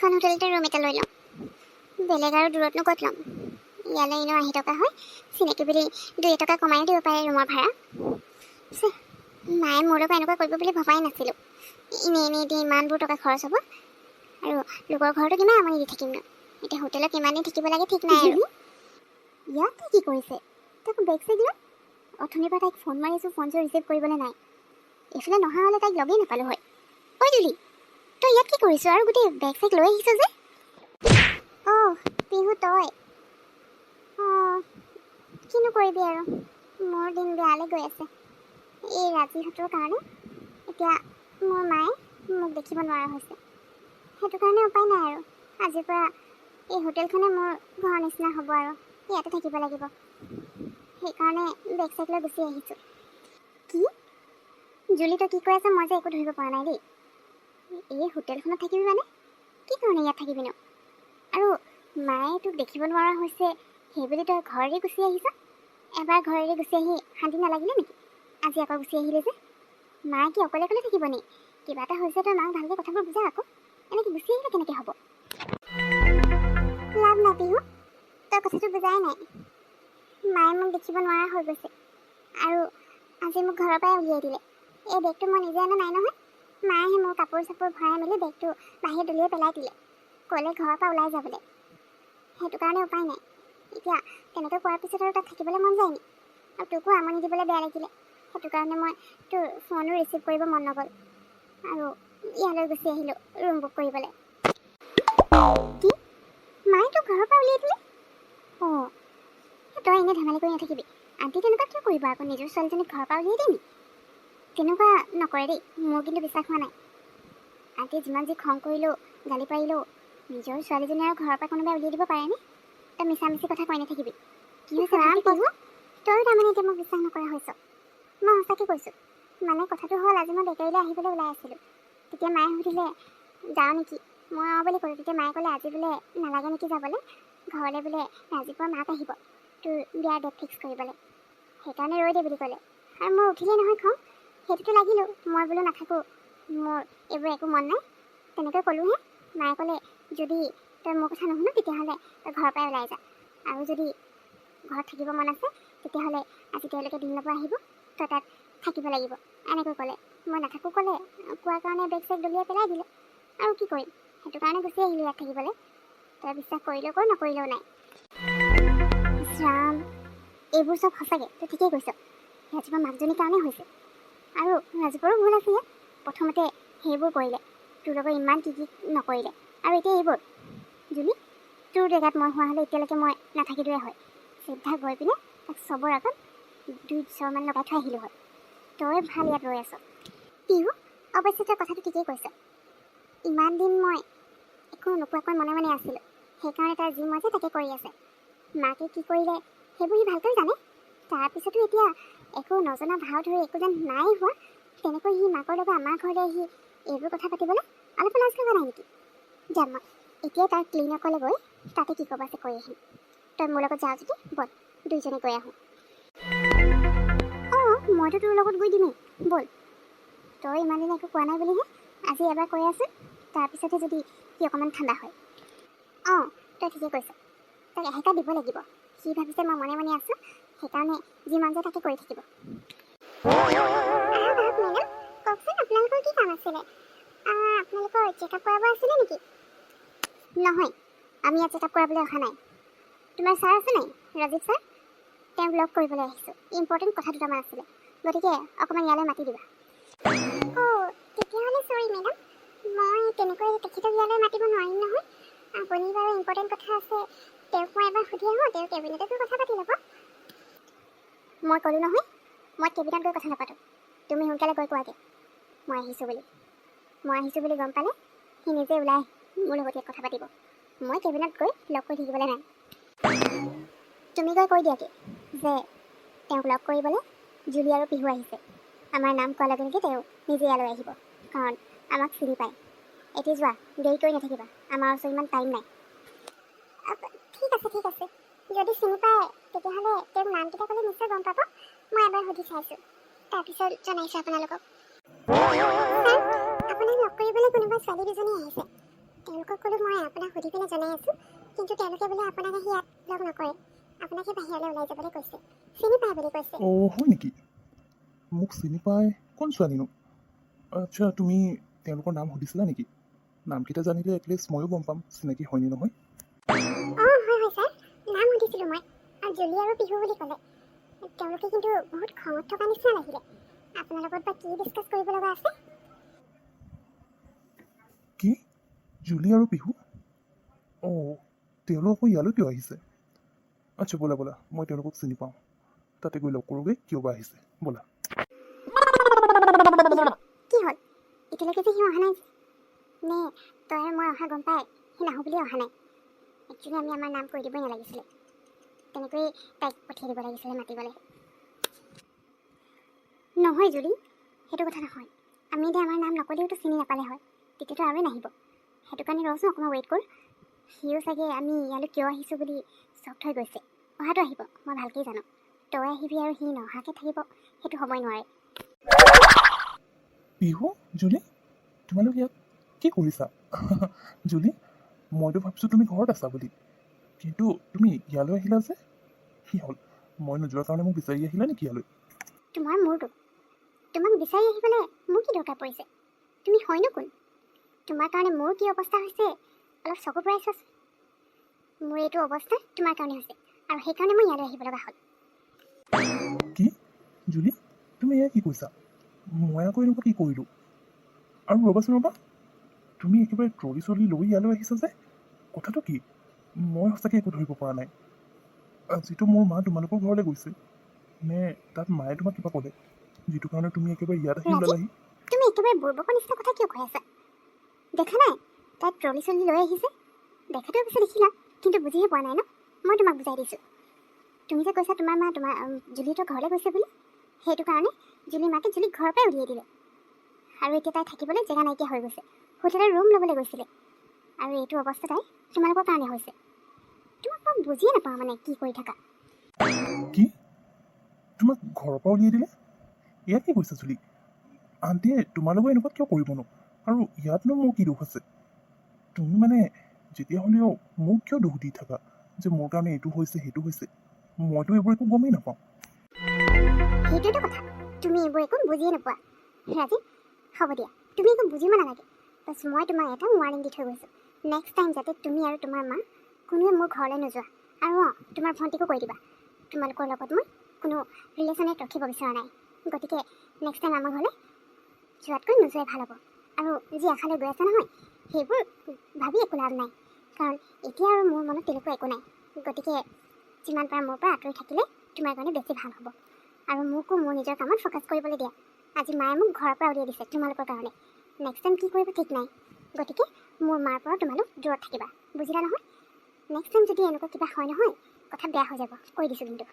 এইখন হোটেলতে ৰুম এটা লৈ লওঁ। বেলেগ আৰু দূৰতনো ক'ত ল'ম। ইয়ালৈ এনেও আহি থকা হয়, চিনাকি বুলি 2 টকা কমাই দিব পাৰে ৰুমৰ ভাড়া। মায়ে মোৰ লগত এনেকুৱা কৰিব বুলি ভবাই নাছিলোঁ। এনেই এতিয়া ইমানবোৰ টকা খৰচ হ'ব, আৰু লোকৰ ঘৰতো কিমান আমনি দি থাকিম ন। এতিয়া হোটেলত কিমান দিন থাকিব লাগে ঠিক নাই আৰু। ইয়াত তাই কি কৰিছে? তাকো বেগ চেগ লৈ অথনিৰ পৰা তাইক ফোন মাৰিছোঁ, ফোনটো ৰিচিভ কৰিবলৈ নাই। এইফালে নহা হ'লে তাইক লগেই নাপালোঁ হয়। ঐ জুলি, তই ইয়াত কি কৰিছ আৰু গোটেই বেগ চেগ লৈ আহিছ যে? অঁ পিহু তই? অঁ কিনো কৰিবি আৰু, মোৰ দিন বেয়ালৈ গৈ আছে। এই ৰাজিহঁতৰ কাৰণে এতিয়া মোৰ মায়ে মোক দেখিব নোৱাৰা হৈছে। সেইটো কাৰণে উপায় নাই আৰু, আজিৰ পৰা এই হোটেলখনে মোৰ ঘৰৰ নিচিনা হ'ব আৰু ইয়াতে থাকিব লাগিব। সেইকাৰণে বেগ চেগ লৈ গুচি আহিছোঁ। কি জুলি, তই কি কৈ আছ? মই যে একো ধৰিব পৰা নাই দেই। এই হোটেলখনত থাকিবি মানে? কি কাৰণে ইয়াত থাকিবি ন? আৰু মায়ে তোক দেখিব নোৱাৰা হৈছে সেইবুলি তই ঘৰেৰে গুচি আহিছ? এবাৰ ঘৰেৰে গুচি আহি শান্তি নালাগিলে নেকি? আজি আকৌ গুচি আহিলে যে? মায়ে কি অকলে অকলে থাকিব নি? কিবা এটা হৈছে, তই মাক ভালকৈ কথাবোৰ বুজা আকৌ। এনেকৈ গুচি আহিলে কেনেকৈ হ'ব? লাভ নাই পিহু, তই কথাটো বুজাই নাই। মায়ে মোক দেখিব নোৱাৰা হৈ গৈছে, আৰু আজি মোক ঘৰৰ পৰাই উলিয়াই দিলে। এই বেগটো মই নিজে অনা নাই নহয়। মায়ে মোৰ কাপোৰ চাপোৰ ভৰাই মেলি বেগটো বাহিৰত দলিয়াই পেলাই দিলে, ক'লে ঘৰৰ পৰা ওলাই যাবলৈ। সেইটো কাৰণে উপায় নাই। এতিয়া তেনেকৈ কোৱাৰ পিছত আৰু তাত থাকিবলৈ মন যায় নি? আৰু তোকো আমনি দিবলৈ বেয়া লাগিলে, সেইটো কাৰণে মই তোৰ ফোনো ৰিচিভ কৰিব মন নগ'ল, আৰু ইয়ালৈ গুচি আহিলোঁ ৰুম বুক কৰিবলৈ। কি? মায়ে তোক ঘৰৰ পৰা উলিয়াই দিলে? অঁ তই এনেই ধেমালি কৰি নাথাকিবি। আণ্টি তেনেকুৱা কিয় কৰিব আকৌ? নিজৰ ছোৱালীজনীক ঘৰৰ পৰা উলিয়াই দিয়ে নি? তেনেকুৱা নকৰে দেই, মোৰ কিন্তু বিশ্বাস হোৱা নাই। আণ্টি যিমান যি খং কৰিলেও, গালি পাৰিলেও নিজৰ ছোৱালীজনী আৰু ঘৰৰ পৰা কোনোবাই উলিয়াই দিব পাৰেনে? তই মিছামিছি কথা কৈ নাথাকিবি। কি হৈছে ৰাম পিহু, তইও তাৰমানে এতিয়া মোক বিশ্বাস নকৰা হৈছ? মই সঁচাকৈ কৈছোঁ। মানে কথাটো হ'ল, আজি মই বেকাৰীলৈ আহিবলৈ ওলাই আছিলোঁ। তেতিয়া মায়ে সুধিলে যাওঁ নেকি? মই অঁ বুলি ক'লোঁ। তেতিয়া মায়ে ক'লে আজি বোলে নালাগে নেকি যাবলৈ, ঘৰলৈ বোলে ৰাতিপুৱা মাক আহিব তোৰ বিয়াৰ ডেট ফিক্স কৰিবলৈ, সেইকাৰণে ৰৈ দে বুলি ক'লে। আৰু মই উঠিলেই নহয় খং, সেইটোতো লাগিলোঁ। মই বোলো নাথাকোঁ, মোৰ এইবোৰ একো মন নাই, তেনেকৈ ক'লোঁহে। মায়ে ক'লে যদি তই মোৰ কথা নুশুন তেতিয়াহ'লে তই ঘৰৰ পৰাই ওলাই যা, আৰু যদি ঘৰত থাকিব মন আছে তেতিয়াহ'লে আজি তেওঁলোকে দিনৰ পৰা আহিব, তই তাত থাকিব লাগিব, এনেকৈ ক'লে। মই নাথাকোঁ ক'লে, কোৱাৰ কাৰণে বেগ চেগ দলিয়াই পেলাই দিলে, আৰু কি কৰিম। সেইটো কাৰণে গুচি আহিলোঁ ইয়াত থাকিবলৈ। তই বিশ্বাস কৰিলেও কৰ, নকৰিলেও নাই। ৰাম, এইবোৰ চব সঁচাকৈ তই ঠিকেই কৈছ। ৰাজীৱৰ মাকজনীৰ কাৰণে হৈছে, আৰু ৰাজীৱৰো ভুল আছে ইয়াত। প্ৰথমতে সেইবোৰ কৰিলে, তোৰ লগত ইমান কি নকৰিলে, আৰু এতিয়া এইবোৰ। জুলি, তোৰ জেগাত মই হোৱা হ'লে এতিয়ালৈকে মই নাথাকিলোৱে হয়। চিধা গৈ পিনে তাক চবৰ আগত 2 চৰমান লগাই থৈ আহিলোঁ হয়। তই ভাল ইয়াত ৰৈ আছ। পিহু, অৱশ্যে তই কথাটো ঠিকেই কৈছ। ইমান দিন মই একো নোকোৱাকৈ মনে মনে আছিলোঁ, সেইকাৰণে তাৰ যি মন যায় তাকে কৰি আছে। মাকে কি কৰিলে সেইবোৰ সি ভালকৈ জানে। তাৰপিছতো এতিয়া একো নজনা ভাও ধৰি একো যেন নাই হোৱা, তেনেকৈ সি মাকৰ লগত আমাৰ ঘৰলৈ আহি এইবোৰ কথা পাতিবলৈ অলপ লাজ লগা নাই নেকি? যাম মই এতিয়াই তাৰ ক্লিনিকলৈ গৈ তাতে কি ক'ব আছে কৈ আহিম। তই মোৰ লগত যাওঁ যদি ব'ল, দুইজনে গৈ আহোঁ। অঁ মইতো তোৰ লগত গৈ দিমেই, ব'ল। তই ইমান দিনে একো কোৱা নাই বুলিহে আজি এবাৰ কৈ আছোঁ, তাৰপিছতহে যদি সি অকণমান ঠাণ্ডা হয়। অঁ তই ঠিকেই কৈছ, তাক এহেকা দিব লাগিব। সি ভাবিছে মই মনে মনে আছোঁ, সেইকাৰণে যি মন যায় তাকে কৰি থাকিব। কওকচোন, আপোনালোকৰ কি কাম আছিলে? আপোনালোকৰ চেকআপ কৰাব আছিলে নেকি? নহয়, আমি ইয়াত চেকআপ কৰাবলৈ অহা নাই। তোমাৰ ছাৰ আছে নাই, ৰাজীৱ ছাৰ? তেওঁক লগ কৰিবলৈ আহিছোঁ, ইম্পৰ্টেণ্ট কথা দুটামান আছিলে, গতিকে অকণমান ইয়ালৈ মাতি দিবা। অঁ তেতিয়াহ'লে চৰি মেডাম, মই তেনেকৈ তেখেতক ইয়ালৈ মাতিব নোৱাৰিম নহয়। আপুনি বাৰু ইম্পৰ্টেণ্ট কথা আছে, তেওঁক মই এবাৰ সুধি আহোঁ, তেওঁ কেবিনেটতো কথা পাতি ল'ব। মই ক'লোঁ নহয়, মই কেবিনেটত গৈ কথা নাপাতোঁ। তুমি সোনকালে গৈ কোৱাগৈ মই আহিছোঁ বুলি। মই আহিছোঁ বুলি গম পালে সি নিজে ওলাই মোৰ লগত ইয়াত কথা পাতিব। মই কেবিনেট গৈ লগ কৰি থাকিবলৈ নাই। তুমি গৈ কৈ দিয়াগৈ যে তেওঁক লগ কৰিবলৈ জুলি আৰু পিহু আহিছে। আমাৰ নাম কোৱাৰ লগে লগে তেওঁ নিজে ইয়ালৈ আহিব, কাৰণ আমাক চিনি পায়। এতিয়া যোৱা, দেৰি কৰি নাথাকিবা, আমাৰ ওচৰত ইমান টাইম নাই। ঠিক আছে ঠিক আছে, যদি চিনি পায় তেতিয়াহ'লে তেওঁক নামকেইটা ক'লে নিশ্চয় গম পাব। মই এবাৰ সুধি চাইছোঁ, তাৰপিছত জনাইছোঁ আপোনালোকক। ছাৰ, আপোনাক লগ কৰিবলৈ কোনোবা ছোৱালী দুজনী আহিছে, তেওঁলোকক ক'লোঁ মই আপোনালোকে জনাই আছোঁ, কিন্তু তেওঁলোকে বোলে আপোনাক আহি ইয়াত লগ নকৰে, আপোনাকে বাহিৰলৈ ওলাই যাবলৈ কৈছে, চিনি পায় বুলি কৈছে। অ' হয় নেকি? মোক চিনি পায়? কোন ছোৱালীনো? আচ্ছা, তুমি তেওঁলোকৰ নাম সুধিছিলা নেকি? নামকেইটা জানিলে এটলিষ্ট ময়ো গম পাম চিনাকি হয়নে নহয়। হয় ছাৰ, নাম সুধিছিলোঁ মই, আৰু জুলি আৰু পিহু বুলি ক'লে। তেওঁলোকে কিন্তু বহুত খঙত থকা নিচিনা লাগিলে। আপোনাৰ লগত বা কি ডিছকাছ কৰিব লগা আছে? কি? জুলি আৰু পিহু? অ' তেওঁলোক আকৌ ইয়ালৈ কিয় আহিছে? আচ্ছা ব'লা ব'লা, মই তেওঁলোকক চিনি পাওঁ, তাতে গৈ লগ কৰোঁগৈ, কিয় বা আহিছে, ব'লা। কি হ'ল? এতিয়ালৈকে যে সি অহা নাই? নে তই আৰু মই অহা গম পাই সি নাহোঁ বুলিয়ে অহা নাই? একচুৱেলি আমি আমাৰ নাম কৈ দিবই নালাগিছিলে, তেনেকৈয়ে তাইক পঠিয়াই দিব লাগিছিলে মাতিবলৈ। নহয় জুলি, সেইটো কথা নহয়। আমি এতিয়া আমাৰ নাম নক'লেওতো চিনি নাপালে হয়, তেতিয়াতো আৰু নাহিব। সেইটো কাৰণে ৰচোন অকণমান ৱেইট কৰ। সিও চাগে আমি ইয়ালৈ কিয় আহিছোঁ বুলি চক থৈ গৈছে। অহাটো আহিব, মই ভালকেই জানো। তই আহিবি আৰু সি নহাকৈ থাকিব, সেইটো হ'বই নোৱাৰে। পিহু, জুলি, তোমালোক ইয়াত কি কৰিছা? জুলি, মইতো ভাবিছোঁ তুমি ঘৰত আছা বুলি, কিন্তু তুমি ইয়ালৈ আহিলা যে? কি হ'ল, মই নোযোৱাৰ কাৰণে মোক বিচাৰি আহিলা নেকি ইয়ালৈ? তোমাৰ মোৰটো তোমাক বিচাৰি আহিবলৈ মোৰ কি দৰকাৰ পৰিছে? তুমি হয়নো কোন? তোমাৰ কাৰণে মোৰ কি অৱস্থা হৈছে অলপ চকু ফুৰাই চোৱাচোন। মোৰ এইটো অৱস্থা তোমাৰ কাৰণে হৈছে, আৰু সেইকাৰণে মই ইয়ালৈ আহিব লগা হ'ল। কি? জুলি, তুমি এয়া কি কৈছা? মই আকৌ এনেকুৱা কি কৰিলোঁ? আৰু ৰ'বাচোন ৰ'বা, তুমি একেবাৰে ট্ৰলি চলি লৈ ইয়ালৈ আহিছা যে? কথাটো কি? মই সঁচাকৈ একো ধৰিব পৰা নাই। যিটো মোৰ মা তোমালোকৰ ঘৰলৈ গৈছে, নে তাত মায়ে তোমাক কিবা ক'লে, যিটো কাৰণে তুমি একেবাৰে ইয়াত আহি ৰাজীৱ, ওলালাহি? তুমি একেবাৰে বুৰ্বকৰ নিচিনা কথা কিয় কৈ আছা? দেখা নাই তাই ট্ৰলি চলি লৈ আহিছে? দেখাটো পিছে দেখিলা, কিন্তু বুজিহে পোৱা নাই ন? মই তোমাক বুজাই দিছোঁ। তুমি যে কৈছা তোমাৰ মা জুলিহঁতৰ ঘৰলৈ গৈছে বুলি, সেইটো কাৰণে জুলিৰ মাকে জুলিক ঘৰৰ পৰাই উলিয়াই দিলে, আৰু এতিয়া তাই থাকিবলৈ জেগা নাইকিয়া হৈ গৈছে। হোটেলৰ ৰুম ল'বলৈ গৈছিলে, আৰু এইটো অৱস্থা তাই তোমালোকৰ কাৰণে হৈছে। তোমাক মই বুজিয়ে নাপাওঁ মানে কি কৰি থাকা। কি? তোমাক ঘৰৰ পৰা উলিয়াই দিলে? ইয়াত কি কৈছা জুলি? আণ্টিয়ে তোমালোকৰ এনেকুৱা কিয় কৰিবনো? আৰু ইয়াতনো মোৰ কি দুখ আছে? তুমি মানে যেতিয়া হ'লেও মোক কিয় দুখ দি থাকা যে মোৰ কাৰণে এইটো হৈছে সেইটো হৈছে? মইতো এইবোৰ একো গমেই নাপাওঁ। সেইটোৱেতো কথা, তুমি এইবোৰ একো বুজিয়ে নোপোৱা। ৰাজীৱ, হ'ব দিয়া, তুমি একো বুজিব নালাগে। বাছ মই তোমাক এটা ৱাৰ্ণিং দি থৈ গৈছোঁ। নেক্সট টাইম যাতে তুমি আৰু তোমাৰ মা কোনোৱে মোৰ ঘৰলৈ নোযোৱা। আৰু তোমাৰ ভণ্টিকো কৈ দিবা, তোমালোকৰ লগত মই কোনো ৰিলেশ্যনেট ৰাখিব বিচৰা নাই। গতিকে নেক্সট টাইম আমাৰ ঘৰলৈ যোৱাতকৈ নোযোৱাই ভাল হ'ব। আৰু যি আশালৈ গৈ আছে নহয়, সেইবোৰ ভাবি একো লাভ নাই, কাৰণ এতিয়া আৰু মোৰ মনত তেনেকুৱা একো নাই। গতিকে যিমান পাৰা মোৰ পৰা আঁতৰি থাকিলে তোমাৰ কাৰণে বেছি ভাল হ'ব। আৰু মোকো মোৰ নিজৰ কামত ফ'কাছ কৰিবলৈ দিয়া। আজি মায়ে মোক ঘৰৰ পৰা উলিয়াই দিছে তোমালোকৰ কাৰণে। নেক্সট টাইম কি কৰিব ঠিক নাই, গতিকে মোৰ মাৰ পৰা তোমালোক দূৰত থাকিবা, বুজিলা নহয়? নেক্সট টাইম যদি এনেকুৱা কিবা হয় নহয়, কথা বেয়া হৈ যাব, কৈ দিছোঁ কিন্তু।